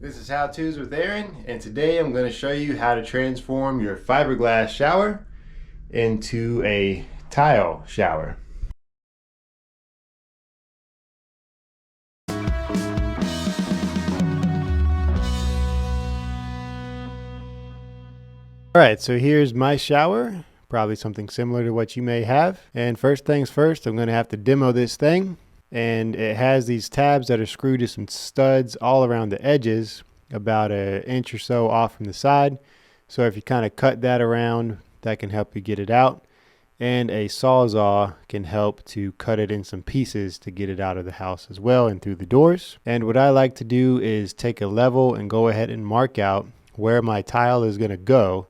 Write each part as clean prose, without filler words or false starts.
This is How-Tos with Aaron, and today I'm going to show you how to transform your fiberglass shower into a tile shower. Alright, so here's my shower, probably something similar to what you may have. And first things first, I'm going to have to demo this thing. And it has these tabs that are screwed to some studs all around the edges, about an inch or so off from the side. So if you kind of cut that around, that can help you get it out. And a sawzall can help to cut it in some pieces to get it out of the house as well and through the doors. And what I like to do is take a level and go ahead and mark out where my tile is going to go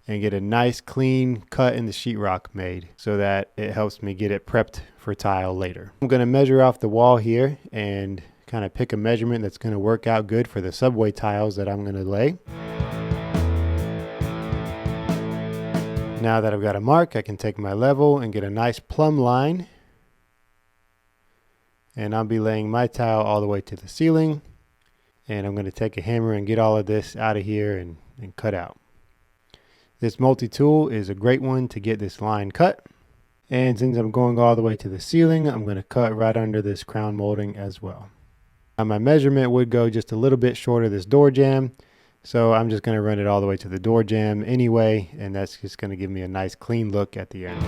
and get a nice clean cut in the sheetrock made so that it helps me get it prepped for tile later. I'm going to measure off the wall here and kind of pick a measurement that's going to work out good for the subway tiles that I'm going to lay. Now that I've got a mark, I can take my level and get a nice plumb line, and I'll be laying my tile all the way to the ceiling, and I'm going to take a hammer and get all of this out of here and cut out. This multi-tool is a great one to get this line cut. And since I'm going all the way to the ceiling, I'm going to cut right under this crown molding as well. Now my measurement would go just a little bit short of this door jamb. So I'm just going to run it all the way to the door jamb anyway. And that's just going to give me a nice clean look at the end.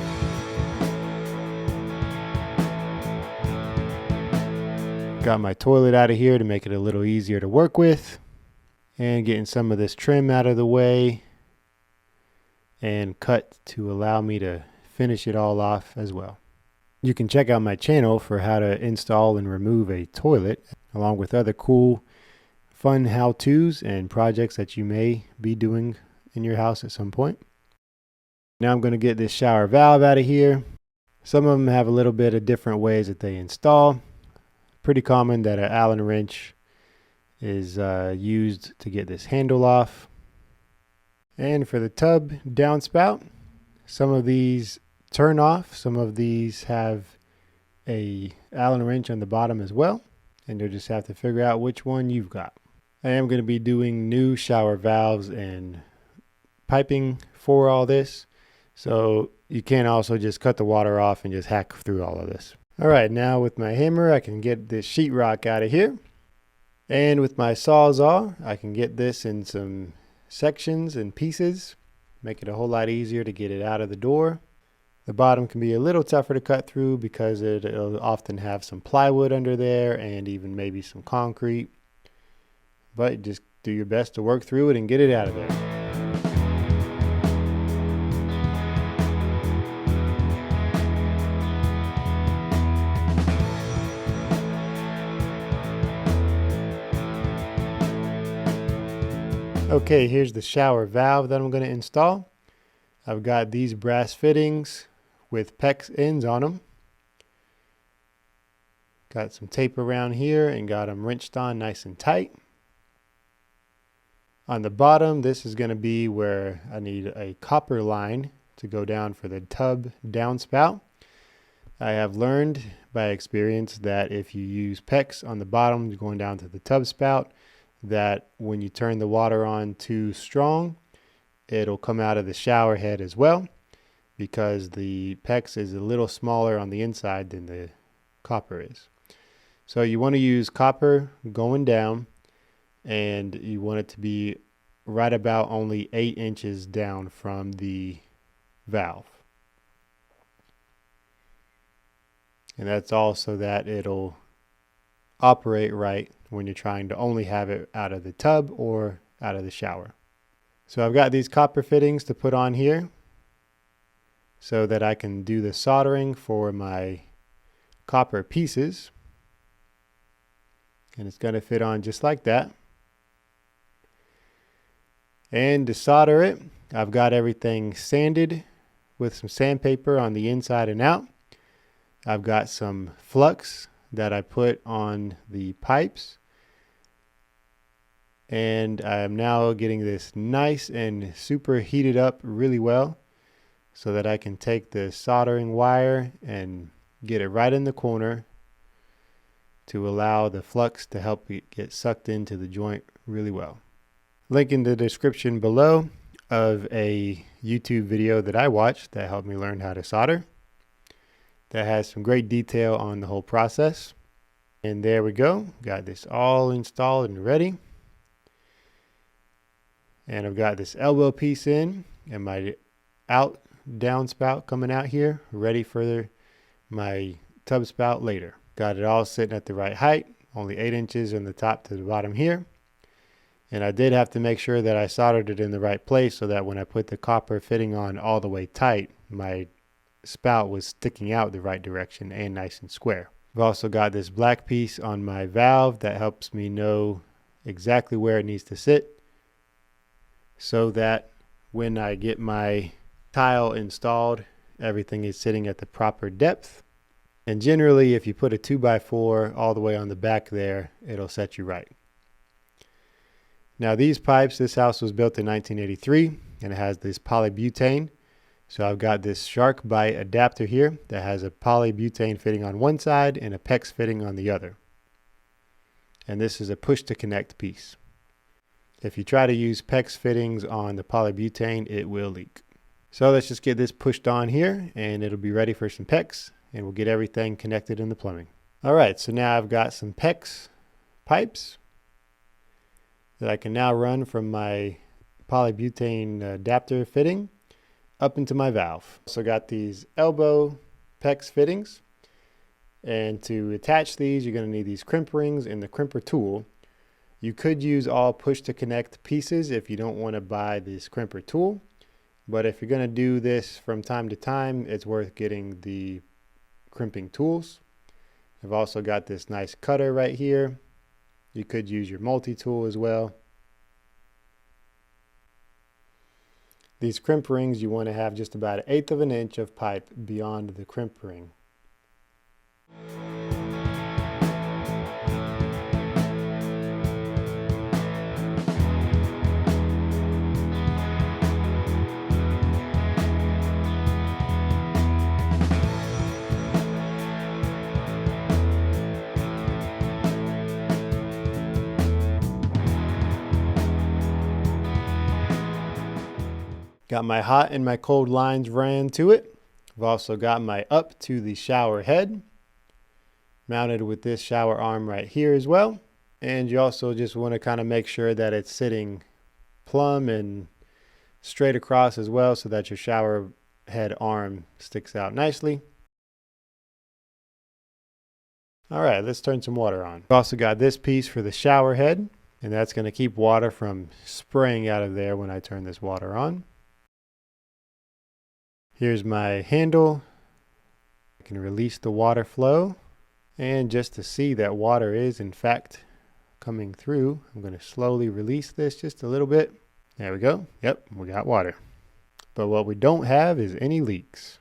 Got my toilet out of here to make it a little easier to work with. And getting some of this trim out of the way. And cut to allow me to finish it all off as well. You can check out my channel for how to install and remove a toilet, along with other cool, fun how-tos and projects that you may be doing in your house at some point. Now I'm going to get this shower valve out of here. Some of them have a little bit of different ways that they install. Pretty common that an Allen wrench is used to get this handle off. And for the tub downspout, some of these turn off. Some of these have a Allen wrench on the bottom as well. And you'll just have to figure out which one you've got. I am going to be doing new shower valves and piping for all this. So you can also just cut the water off and just hack through all of this. All right, now with my hammer, I can get this sheetrock out of here. And with my sawzall, I can get this in some sections and pieces, make it a whole lot easier to get it out of the door. The bottom can be a little tougher to cut through because it'll often have some plywood under there and even maybe some concrete, but just do your best to work through it and get it out of there. Okay, here's the shower valve that I'm going to install. I've got these brass fittings with PEX ends on them. Got some tape around here and got them wrenched on nice and tight. On the bottom, this is going to be where I need a copper line to go down for the tub downspout. I have learned by experience that if you use PEX on the bottom going down to the tub spout, that when you turn the water on too strong, it'll come out of the shower head as well, because the PEX is a little smaller on the inside than the copper is. So you want to use copper going down, and you want it to be right about only 8 inches down from the valve. And that's also that it'll operate right when you're trying to only have it out of the tub or out of the shower. So I've got these copper fittings to put on here so that I can do the soldering for my copper pieces. And it's going to fit on just like that. And to solder it, I've got everything sanded with some sandpaper on the inside and out. I've got some flux that I put on the pipes, and I am now getting this nice and super heated up really well so that I can take the soldering wire and get it right in the corner to allow the flux to help it get sucked into the joint really well. Link in the description below of a YouTube video that I watched that helped me learn how to solder. That has some great detail on the whole process. And there we go. Got this all installed and ready. And I've got this elbow piece in and my out downspout coming out here, ready for my tub spout later. Got it all sitting at the right height, only 8 inches from the top to the bottom here. And I did have to make sure that I soldered it in the right place so that when I put the copper fitting on all the way tight, my spout was sticking out the right direction and nice and square. I've also got this black piece on my valve that helps me know exactly where it needs to sit, so that when I get my tile installed, everything is sitting at the proper depth. And generally, if you put a 2x4 all the way on the back there, it'll set you right. Now these pipes, this house was built in 1983 and it has this polybutane. So I've got this shark bite adapter here that has a polybutane fitting on one side and a PEX fitting on the other. And this is a push to connect piece. If you try to use PEX fittings on the polybutane, it will leak. So let's just get this pushed on here and it'll be ready for some PEX and we'll get everything connected in the plumbing. All right, so now I've got some PEX pipes that I can now run from my polybutane adapter fitting up into my valve. So got these elbow PEX fittings, and to attach these you're going to need these crimp rings and the crimper tool. You could use all push to connect pieces if you don't want to buy this crimper tool, but if you're going to do this from time to time, it's worth getting the crimping tools. I've also got this nice cutter right here. You could use your multi-tool as well. These crimp rings, you want to have just about 1/8 of an inch of pipe beyond the crimp ring. Got my hot and my cold lines ran to it. I've also got my up to the shower head mounted with this shower arm right here as well. And you also just want to kind of make sure that it's sitting plumb and straight across as well, so that your shower head arm sticks out nicely. All right, let's turn some water on. I've also got this piece for the shower head, and that's going to keep water from spraying out of there when I turn this water on. Here's my handle. I can release the water flow, and just to see that water is in fact coming through, I'm going to slowly release this just a little bit. There we go. Yep, we got water. But what we don't have is any leaks.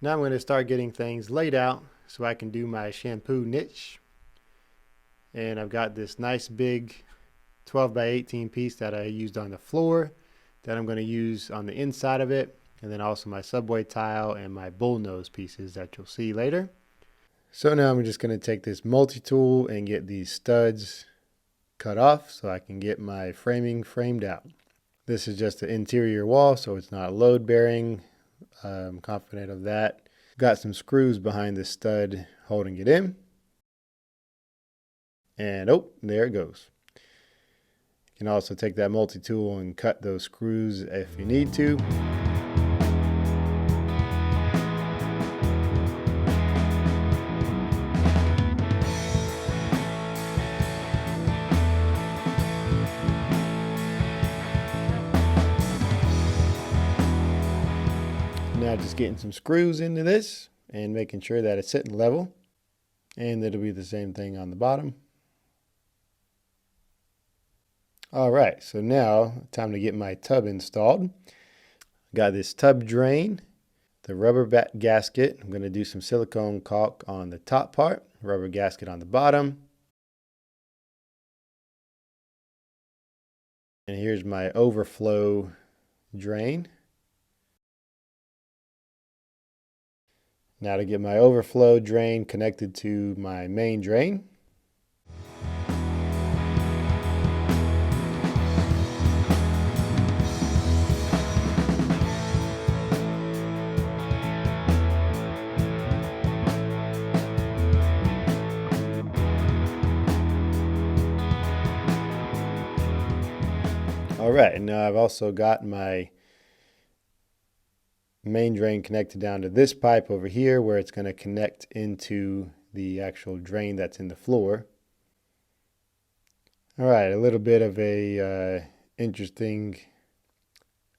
Now I'm going to start getting things laid out so I can do my shampoo niche. And I've got this nice big 12x18 piece that I used on the floor that I'm going to use on the inside of it, and then also my subway tile and my bullnose pieces that you'll see later. So now I'm just going to take this multi-tool and get these studs cut off so I can get my framing framed out. This is just the interior wall, so it's not load bearing. I'm confident of that. Got some screws behind the stud holding it in. And oh, there it goes. You can also take that multi-tool and cut those screws if you need to. Now just getting some screws into this and making sure that it's sitting level, and it'll be the same thing on the bottom. All right, so now time to get my tub installed. Got this tub drain, the rubber gasket. I'm going to do some silicone caulk on the top part, rubber gasket on the bottom. And here's my overflow drain. Now to get my overflow drain connected to my main drain. All right, and now I've also got my main drain connected down to this pipe over here where it's going to connect into the actual drain that's in the floor. All right, a little bit of a interesting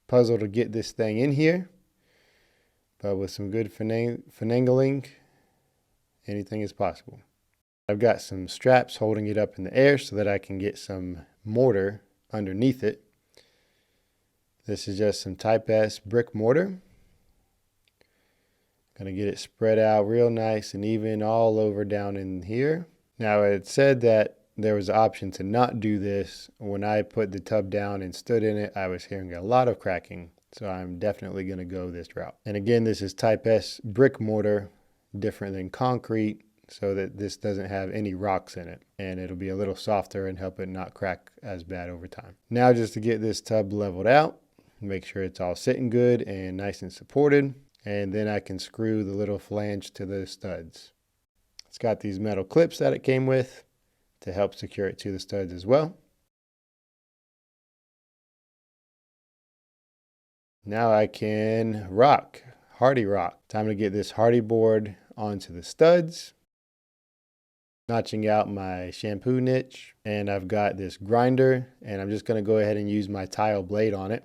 puzzle to get this thing in here, but with some good finagling, anything is possible. I've got some straps holding it up in the air so that I can get some mortar underneath it. This is just some Type S brick mortar. Gonna get it spread out real nice and even all over down in here. Now it said that there was an option to not do this. When I put the tub down and stood in it, I was hearing a lot of cracking. So I'm definitely gonna go this route. And again, this is Type S brick mortar, different than concrete, so that this doesn't have any rocks in it. And it'll be a little softer and help it not crack as bad over time. Now just to get this tub leveled out, make sure it's all sitting good and nice and supported. And then I can screw the little flange to the studs. It's got these metal clips that it came with to help secure it to the studs as well. Now I can hardy rock. Time to get this hardy board onto the studs. Notching out my shampoo niche, and I've got this grinder, and I'm just going to go ahead and use my tile blade on it.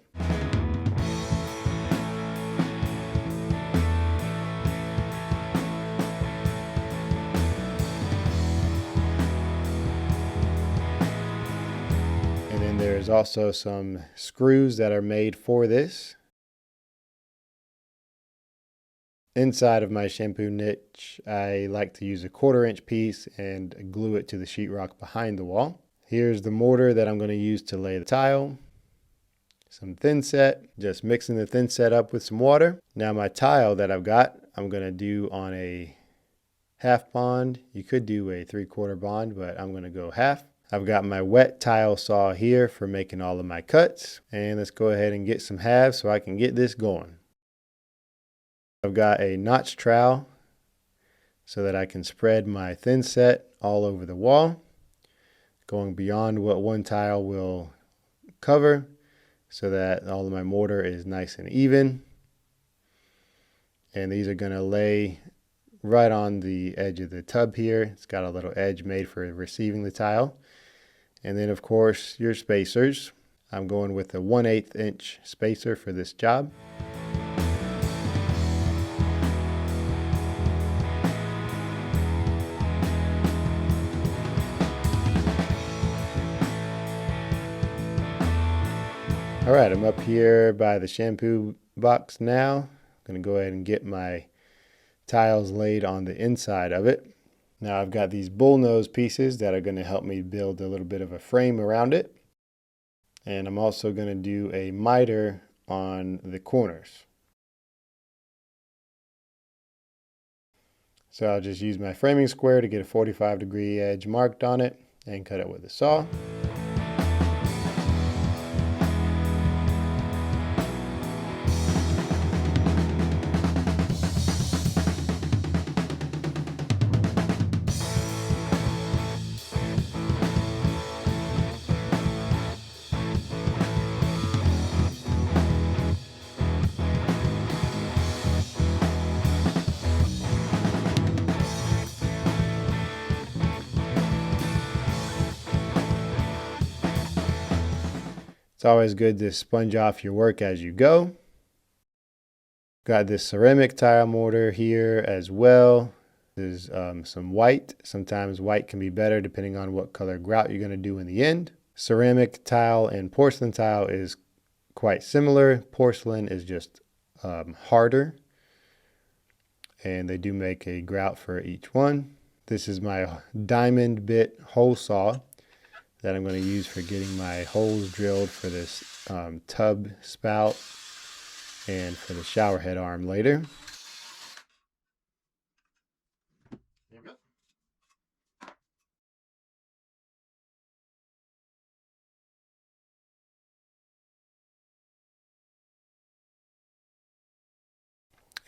And then there's also some screws that are made for this. Inside of my shampoo niche, I like to use a 1/4-inch piece and glue it to the sheetrock behind the wall. Here's the mortar that I'm going to use to lay the tile. Some thin set, just mixing the thin set up with some water. Now my tile that I've got, I'm going to do on a half bond. You could do a 3/4 bond, but I'm going to go half. I've got my wet tile saw here for making all of my cuts. And let's go ahead and get some halves so I can get this going. I've got a notch trowel so that I can spread my thin set all over the wall, going beyond what one tile will cover so that all of my mortar is nice and even. And these are going to lay right on the edge of the tub here. It's got a little edge made for receiving the tile. And then of course your spacers. I'm going with a 1/8 inch spacer for this job. All right, I'm up here by the shampoo box now. I'm gonna go ahead and get my tiles laid on the inside of it. Now I've got these bullnose pieces that are gonna help me build a little bit of a frame around it. And I'm also gonna do a miter on the corners. So I'll just use my framing square to get a 45-degree edge marked on it and cut it with a saw. It's always good to sponge off your work as you go. Got this ceramic tile mortar here as well. There's some white. Sometimes white can be better depending on what color grout you're going to do in the end. Ceramic tile and porcelain tile is quite similar. Porcelain is just harder, and they do make a grout for each one. This is my diamond bit hole saw that I'm going to use for getting my holes drilled for this tub spout and for the shower head arm later.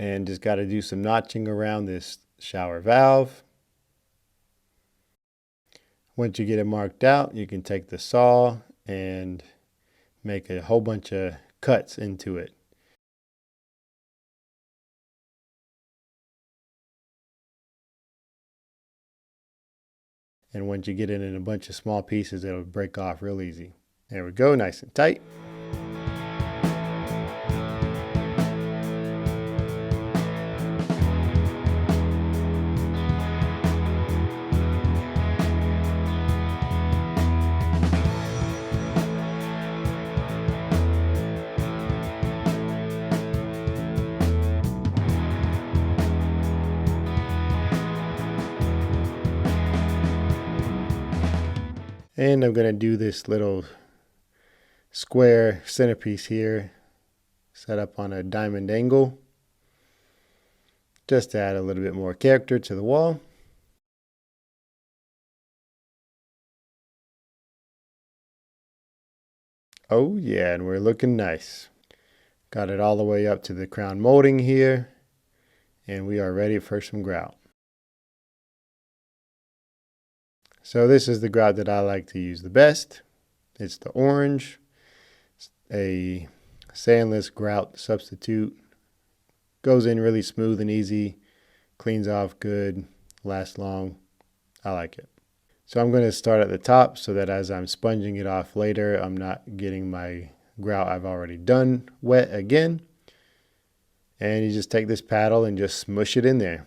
And just got to do some notching around this shower valve. Once you get it marked out, you can take the saw and make a whole bunch of cuts into it. And once you get it in a bunch of small pieces, it'll break off real easy. There we go, nice and tight. And I'm going to do this little square centerpiece here, set up on a diamond angle, just to add a little bit more character to the wall. Oh yeah, and we're looking nice. Got it all the way up to the crown molding here, and we are ready for some grout. So this is the grout that I like to use the best. It's the orange. It's a sandless grout substitute. Goes in really smooth and easy. Cleans off good. Lasts long. I like it. So I'm going to start at the top so that as I'm sponging it off later, I'm not getting my grout I've already done wet again. And you just take this paddle and just smush it in there.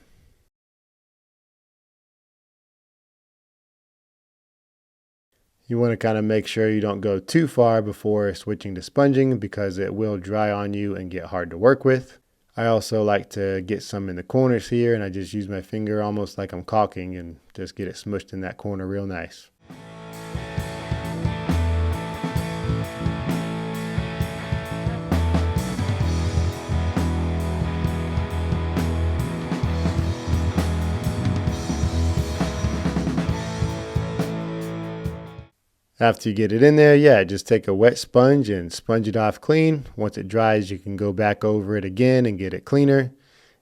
You want to kind of make sure you don't go too far before switching to sponging because it will dry on you and get hard to work with. I also like to get some in the corners here, and I just use my finger almost like I'm caulking and just get it smushed in that corner real nice. After you get it in there, yeah, just take a wet sponge and sponge it off clean. Once it dries, you can go back over it again and get it cleaner.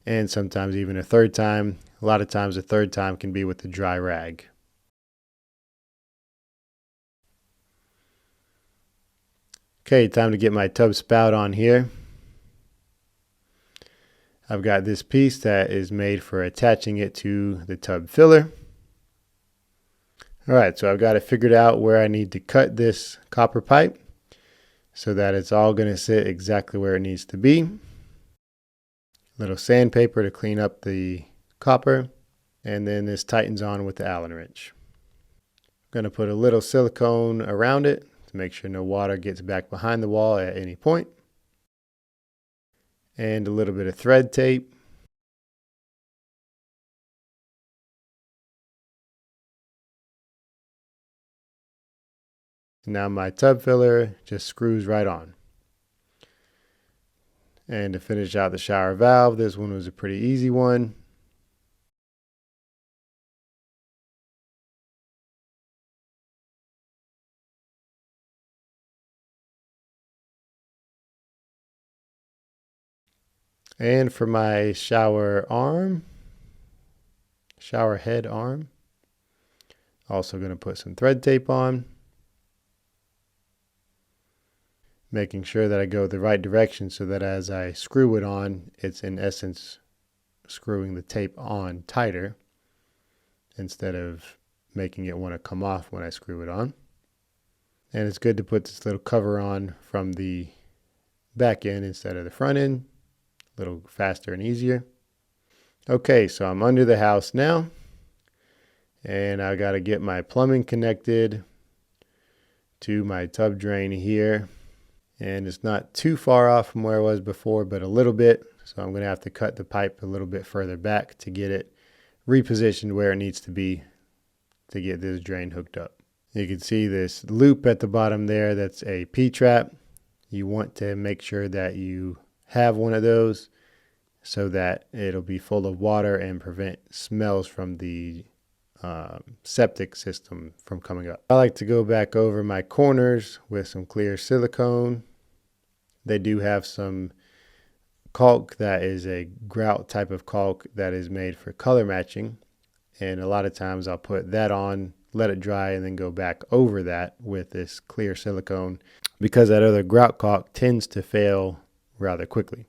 And sometimes even a third time. A lot of times a third time can be with the dry rag. Okay, time to get my tub spout on here. I've got this piece that is made for attaching it to the tub filler. Alright, so I've got it figured out where I need to cut this copper pipe so that it's all going to sit exactly where it needs to be. Little sandpaper to clean up the copper, and then this tightens on with the Allen wrench. I'm going to put a little silicone around it to make sure no water gets back behind the wall at any point. And a little bit of thread tape. Now my tub filler just screws right on. And to finish out the shower valve, this one was a pretty easy one. And for my shower head arm, also going to put some thread tape on. Making sure that I go the right direction so that as I screw it on, it's in essence screwing the tape on tighter instead of making it want to come off when I screw it on. And it's good to put this little cover on from the back end instead of the front end. A little faster and easier. Okay, so I'm under the house now. And I got to get my plumbing connected to my tub drain here. And it's not too far off from where it was before, but a little bit. So I'm going to have to cut the pipe a little bit further back to get it repositioned where it needs to be to get this drain hooked up. You can see this loop at the bottom there. That's a P-trap. You want to make sure that you have one of those so that it'll be full of water and prevent smells from the septic system from coming up. I like to go back over my corners with some clear silicone. They do have some caulk that is a grout type of caulk that is made for color matching. And a lot of times I'll put that on, let it dry, and then go back over that with this clear silicone because that other grout caulk tends to fail rather quickly.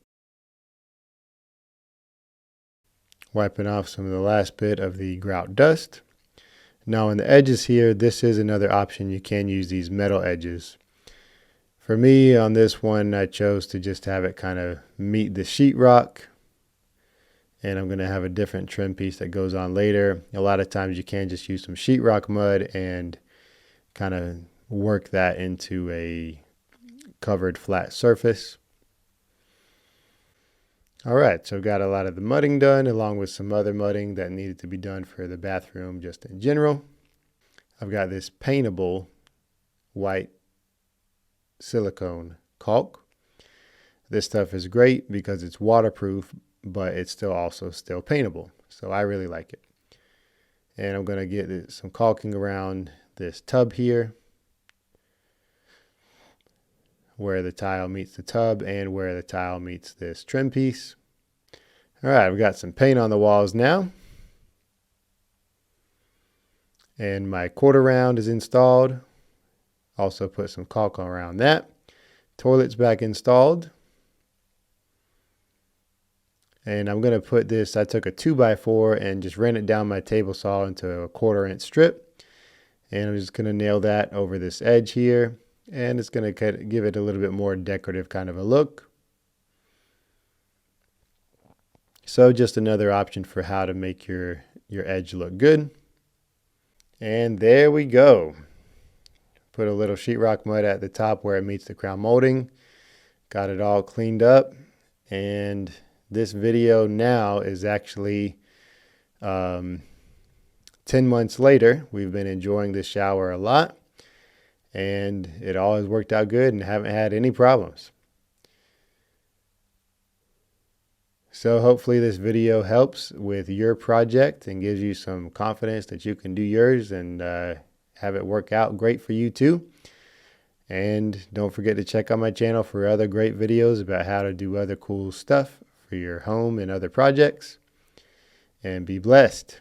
Wiping off some of the last bit of the grout dust. Now on the edges here, this is another option. You can use these metal edges. For me, on this one, I chose to just have it kind of meet the sheetrock. And I'm going to have a different trim piece that goes on later. A lot of times you can just use some sheetrock mud and kind of work that into a covered flat surface. All right, so got a lot of the mudding done along with some other mudding that needed to be done for the bathroom just in general. I've got this paintable white silicone caulk. This stuff is great because it's waterproof, but it's still paintable. So I really like it. And I'm going to get some caulking around this tub here, where the tile meets the tub and where the tile meets this trim piece. All right, I've got some paint on the walls now. And my quarter round is installed. Also put some caulk around that. Toilet's back installed. And I'm going to put this, I took a 2x4 and just ran it down my table saw into a 1/4 inch strip. And I'm just going to nail that over this edge here. And it's going to give it a little bit more decorative kind of a look. So just another option for how to make your edge look good. And there we go. Put a little sheetrock mud at the top where it meets the crown molding. Got it all cleaned up. And this video now is actually 10 months later. We've been enjoying this shower a lot. And it all has worked out good and haven't had any problems. So hopefully this video helps with your project and gives you some confidence that you can do yours and have it work out great for you too. And don't forget to check out my channel for other great videos about how to do other cool stuff for your home and other projects. And be blessed.